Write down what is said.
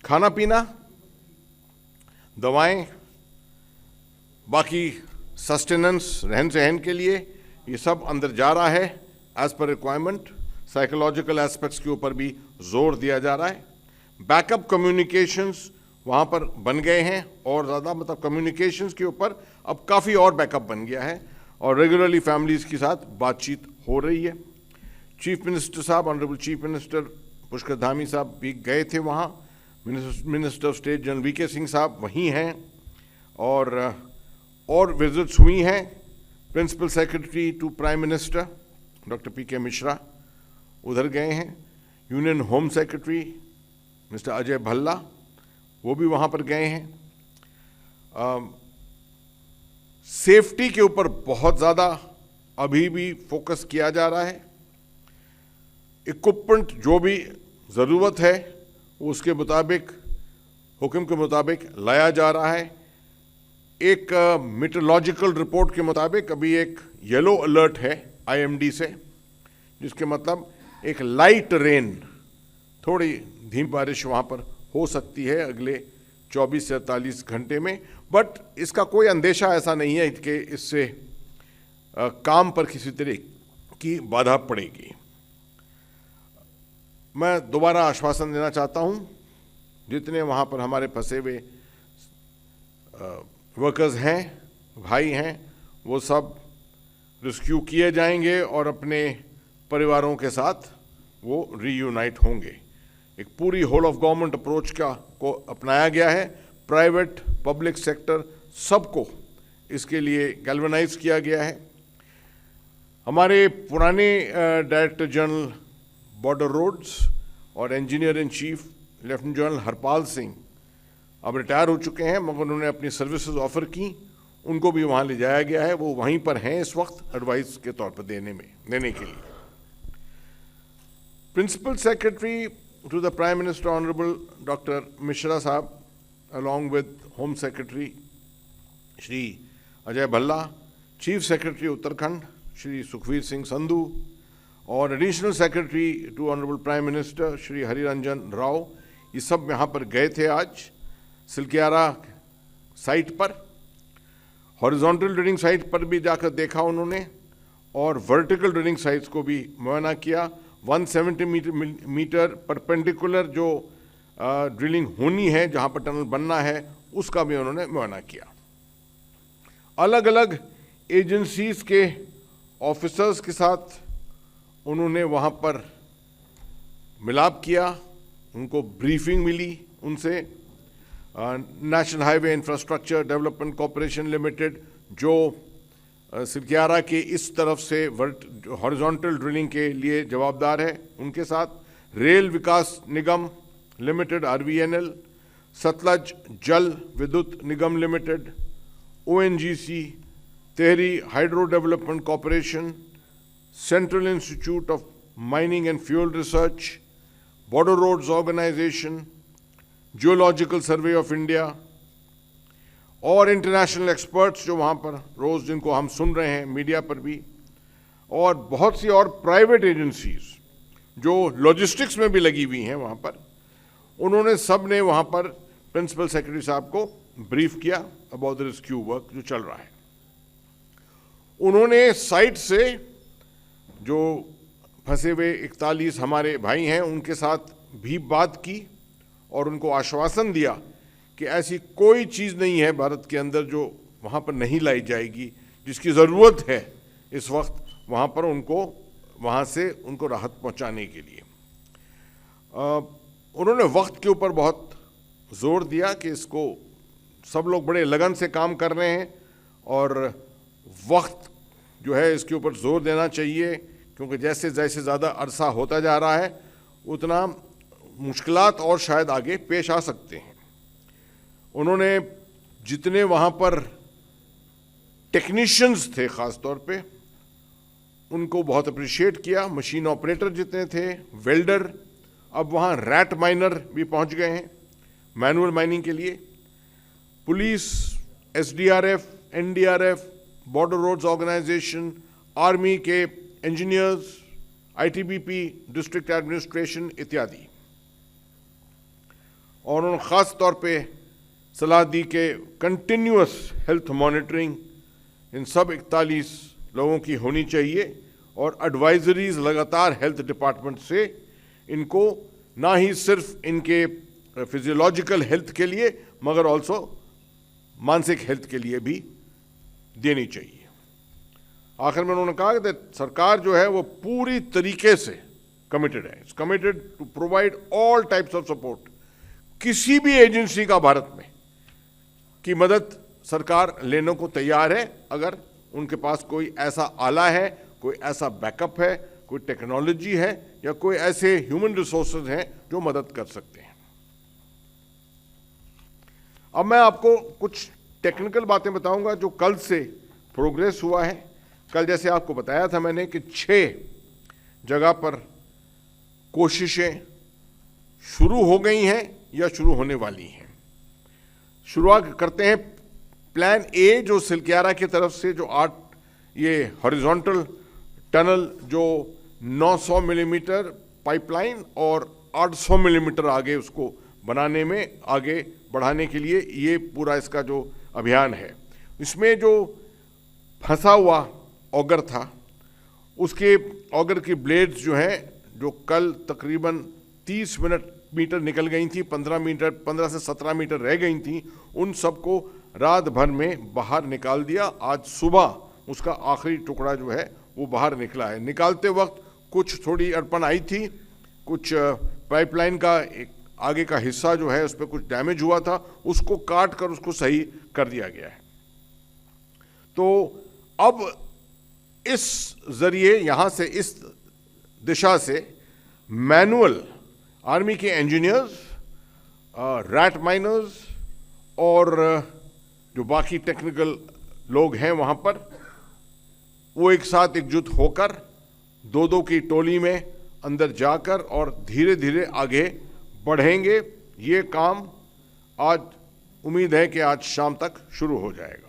खाना पीना, दवाएं, बाकी सस्टेनेंस, रहन सहन के लिए, ये सब अंदर जा रहा है as per requirement. Psychological aspects के ऊपर भी जोर दिया जा रहा है। बैकअप कम्युनिकेशंस वहाँ पर बन गए हैं और ज़्यादा, मतलब कम्युनिकेशंस के ऊपर अब काफ़ी और बैकअप बन गया है और रेगुलरली फैमिलीज़ के साथ बातचीत हो रही है। चीफ मिनिस्टर साहब, honourable chief minister Pushkar Dhami साहब भी गए थे वहाँ। Minister of state general V K Singh साहब वहीं हैं और विजिट्स हुई हैं। Principal secretary to prime minister doctor P K Mishra उधर गए हैं। Union home secretary mister Ajay Bhalla वो भी वहाँ पर गए हैं। सेफ्टी के ऊपर बहुत ज़्यादा अभी भी फोकस किया जा रहा है। इक्विपमेंट जो भी ज़रूरत है उसके मुताबिक, हुक्म के मुताबिक लाया जा रहा है। एक मीटरोलॉजिकल रिपोर्ट के मुताबिक अभी एक येलो अलर्ट है आईएमडी से, जिसके मतलब एक लाइट रेन, थोड़ी धीमी बारिश वहाँ पर हो सकती है अगले 24 से 48 घंटे में, बट इसका कोई अंदेशा ऐसा नहीं है कि इससे काम पर किसी तरह की बाधा पड़ेगी। मैं दोबारा आश्वासन देना चाहता हूँ, जितने वहाँ पर हमारे फंसे हुए वर्कर्स हैं, भाई हैं, वो सब रेस्क्यू किए जाएंगे और अपने परिवारों के साथ वो रीयूनाइट होंगे। एक पूरी होल ऑफ गवर्नमेंट अप्रोच को अपनाया गया है। प्राइवेट, पब्लिक सेक्टर सबको इसके लिए गैल्वेनाइज किया गया है। हमारे पुराने डायरेक्टर जनरल बॉर्डर रोड्स और engineer in chief lieutenant general Harpal Singh अब रिटायर हो चुके हैं, मगर उन्होंने अपनी सर्विसेज ऑफर की, उनको भी वहाँ ले जाया गया है। वो वहीं पर हैं इस वक्त एडवाइस के तौर पर देने के लिए। Principal secretary to the prime minister honourable doctor Mishra साहब along with home secretary Shri Ajay Bhalla, chief secretary Uttarakhand Shri Sukhvir Singh Sandhu और additional secretary to honourable prime minister Shri Hariranjan Rao, ये सब यहाँ पर गए थे आज सिलकियारा साइट पर। हॉरिजॉन्टल ड्रिलिंग साइट पर भी जाकर देखा उन्होंने और वर्टिकल ड्रिलिंग साइट्स को भी मुआयना किया। 170 मीटर परपेंडिकुलर जो ड्रिलिंग होनी है, जहाँ पर टनल बनना है, उसका भी उन्होंने मुआयना किया। अलग अलग एजेंसीज के ऑफिसर्स के साथ उन्होंने वहाँ पर मिलाप किया, उनको ब्रीफिंग मिली उनसे। National highway infrastructure development corporation limited जो सिलकियारा के इस तरफ से हॉरिजॉन्टल ड्रिलिंग के लिए जवाबदार है, उनके साथ rail Vikas Nigam limited RVNL, Satluj Jal Vidyut Nigam limited, ONGC, Tehri hydro development corporation, central institute of mining and fuel research, border roads organisation, geological survey of India और इंटरनेशनल एक्सपर्ट्स जो वहाँ पर रोज़ जिनको हम सुन रहे हैं मीडिया पर भी, और बहुत सी और प्राइवेट एजेंसीज जो लॉजिस्टिक्स में भी लगी हुई हैं वहाँ पर, उन्होंने सब ने वहाँ पर प्रिंसिपल सेक्रेटरी साहब को ब्रीफ किया अबाउट द रेस्क्यू वर्क जो चल रहा है। उन्होंने साइट से जो फंसे हुए 41 हमारे भाई हैं उनके साथ भी बात की और उनको आश्वासन दिया कि ऐसी कोई चीज़ नहीं है भारत के अंदर जो वहाँ पर नहीं लाई जाएगी, जिसकी ज़रूरत है इस वक्त वहाँ पर उनको, वहाँ से उनको राहत पहुँचाने के लिए। उन्होंने वक्त के ऊपर बहुत ज़ोर दिया कि इसको सब लोग बड़े लगन से काम कर रहे हैं और वक्त जो है इसके ऊपर ज़ोर देना चाहिए, क्योंकि जैसे जैसे ज़्यादा अरसा होता जा रहा है उतना मुश्किलात और शायद आगे पेश आ सकते हैं। उन्होंने जितने वहाँ पर टेक्नीशियंस थे ख़ास तौर पे उनको बहुत अप्रिशिएट किया। मशीन ऑपरेटर जितने थे, वेल्डर, अब वहाँ रैट माइनर भी पहुँच गए हैं मैनुअल माइनिंग के लिए। Police, SDRF, NDRF, border roads organisation, army के इंजीनियर्स, आईटीबीपी, डिस्ट्रिक्ट एडमिनिस्ट्रेशन इत्यादि। और उन्होंने ख़ास तौर पे सलाह दी कि कंटिन्यूअस हेल्थ मॉनिटरिंग इन सब 41 लोगों की होनी चाहिए और एडवाइजरीज लगातार हेल्थ डिपार्टमेंट से इनको ना ही सिर्फ इनके फिजियोलॉजिकल हेल्थ के लिए मगर ऑल्सो मानसिक हेल्थ के लिए भी देनी चाहिए। आखिर में उन्होंने कहा कि सरकार जो है वो पूरी तरीके से कमिटेड है, it's committed to provide all types of support. किसी भी एजेंसी का भारत में की मदद सरकार लेने को तैयार है अगर उनके पास कोई ऐसा आला है, कोई ऐसा बैकअप है, कोई टेक्नोलॉजी है या कोई ऐसे ह्यूमन रिसोर्सेज हैं जो मदद कर सकते हैं। अब मैं आपको कुछ टेक्निकल बातें बताऊंगा जो कल से प्रोग्रेस हुआ है। कल जैसे आपको बताया था मैंने कि 6 जगह पर कोशिशें शुरू हो गई हैं या शुरू होने वाली हैं। शुरुआत करते हैं प्लान ए, जो सिलक्यारा की तरफ से जो 8 ये हॉरिजॉन्टल टनल जो 900 मिलीमीटर पाइपलाइन और 800 मिलीमीटर आगे उसको बनाने में आगे बढ़ाने के लिए ये पूरा इसका जो अभियान है। इसमें जो फंसा हुआ ऑगर था उसके ऑगर की ब्लेड्स जो हैं जो कल तकरीबन 30 मीटर निकल गई थी, 15 से 17 मीटर रह गई थी, उन सबको रात भर में बाहर निकाल दिया। आज सुबह उसका आखिरी टुकड़ा जो है वो बाहर निकला है। निकालते वक्त कुछ थोड़ी अड़पन आई थी, कुछ पाइपलाइन का एक आगे का हिस्सा जो है उस पर कुछ डैमेज हुआ था, उसको काट कर उसको सही कर दिया गया है। तो अब इस जरिए यहाँ से इस दिशा से मैनुअल आर्मी के इंजीनियर्स, रैट माइनर्स और जो बाकी टेक्निकल लोग हैं वहाँ पर, वो एक साथ एकजुट होकर 2-2 की टोली में अंदर जाकर और धीरे धीरे आगे बढ़ेंगे। ये काम आज उम्मीद है कि आज शाम तक शुरू हो जाएगा।